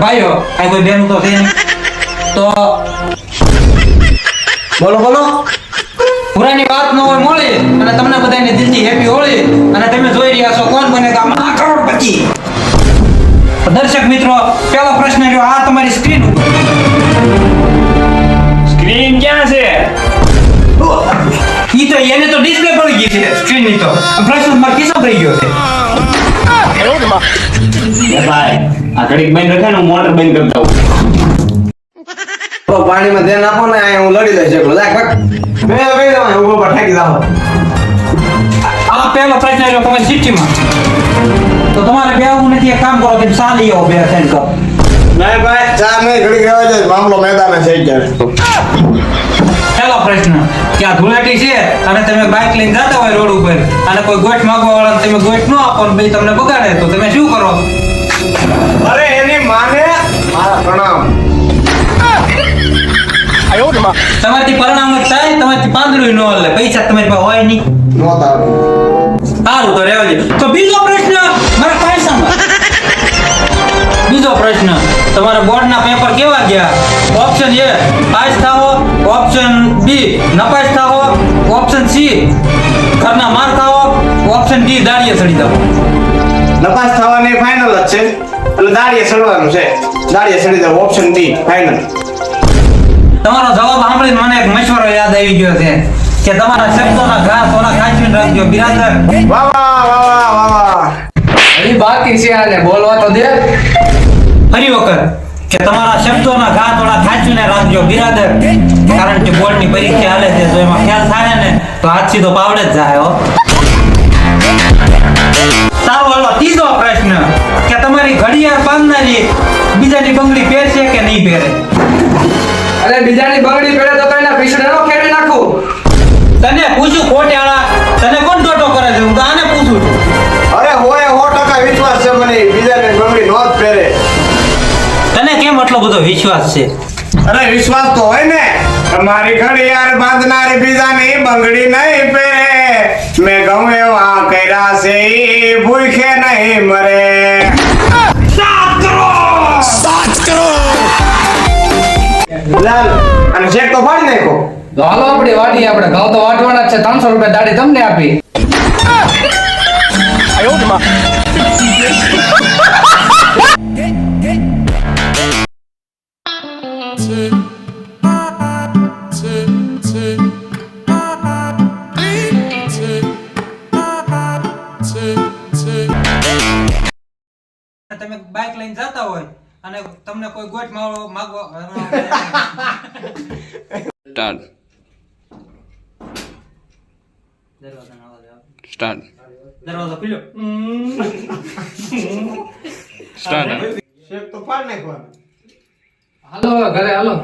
ભાઈઓ આ કોઈ બેન તો છે નહીં. તો બોલો બોલો. પુરાની વાત ન હોય મોળી અને તમને બધાને દિલથી હેપી હોળી અને તમે જોઈ રહ્યા છો કોણ બનેગા કરોડપતિ. દર્શક મિત્રો પહેલો પ્રશ્ન રહ્યો આ તમારી સ્ક્રીન ઉપર. સ્ક્રીન ક્યાં છે? ઈ તો એને તો ડિસ્પ્લે પડી ગઈ છે સ્ક્રીન ની તો. પ્રશ્ન માર કિસ્સો થઈ ગયો છે. એ ભાઈ આ ઘડીક બંધ રખે ને હું મોટર બંધ કરતા હું. તો પાણીમાં ધ્યાન આપો ને આ હું લડી લઈશ એકલો. જા ભાગ. બે હું ઉપર ઠાકી જાવ. આ પહેલો પ્રશ્ન રહ્યો તમારી સિટીમાં. તો તમારે બેવું નથી એક કામ કરો કે સાલી આવો બે સેન્ડ કરો. નહીં ભાઈ ચા નહીં ઘડીક રહેવા જાય મામલો મેદાને થઈ જાય. પહેલો પ્રશ્ન કે આ ધૂળેટી છે અને તમે બાઇક લઈને જતા હોય રોડ ઉપર અને કોઈ ગોઠ માંગવા વાળા તમે ગોઠ ન આપો ને ભાઈ તમને બગાડે તો તમે શું કરો? અરે એની માને મારા પ્રણામ. તમારથી પરિણામ જ થાય તમારથી પાંદડું ન હલે પૈસા તમારી પાસે હોય નહીં. નો તારું. સારું તો રહેવા દે. તો બીજો પ્રશ્ન મારા પૈસામાં. બીજો પ્રશ્ન તમારા બોર્ડના પેપર કેવા ગયા? ઓપ્શન એ પાસ થાઓ, ઓપ્શન બી નપાસ થાઓ, ઓપ્શન સી ઘરના માર ખાઓ, ઓપ્શન ડી દાડિયે ચડી જાઓ. નપાસ થવાની ફાઇનલ જ છે એટલે દાડીએ ચડવાનું છે. દાડીએ ચડી જાવ ઓપ્શન ડી ફાઇનલ. તમારો જવાબ સાંભળીને મને એક મશવરો યાદ આવી ગયો છે કે તમારા શબ્દોના ઘા સોના ખાંચીને રાખજો બિરાદર. વાહ વાહ વાહ વાહ વાહ. હજી બાકી છે આને બોલવા તો દે. ફરી વખત કે તમારા શબ્દોના ઘા થોડા ખાંચીને રાખજો બિરાદર. કારણ કે બોર્ડની પરીક્ષા હાલે છે તો એમાં ખ્યાલ થાય ને તો હાથ સીધો પાવડે જ જાય હો. સારું હાલો ત્રીજો પ્રશ્ન કે તમારી ઘડિયાળ બાંધનારી બીજાની બંગડી પહેરશે કે નહીં પહેરે? અરે બીજાની બંગડી પહેરે તો કઈના પીછડે નો ખેડી નાખું. તને પૂછું ખોટાળા તને કોણ ટોટો કરે છે? હું તો આને પૂછું છું. અરે હોય 100% વિશ્વાસ છે મને બીજાને બંગડી નો જ પહેરે. તને કેમ આટલો બધો વિશ્વાસ છે? અરે વિશ્વાસ તો હોય ને. તમારી ઘડિયાળ બાંધનારી બીજાની બંગડી નહીં પહેરે. મેં ગમે એવા કર્યા છે ઈ ભૂખે નહીં મરે. 7 કરોડ. લાલ અને ચેક તો ફાડી નાખો. તો હાલો આપણી વાડી આપણે ઘઉં તો વાટવાના જ છે. 300 રૂપિયા દાડી તમને આપી. તમે બાઇક લઈને જતા હોય અને તમને કોઈ ગોઠ માગવા Start. Start. દરવાજો ખુલ્યો. Start. ચેક તો ફાડી નાખવાનો. હાલો હવે ઘરે હાલો.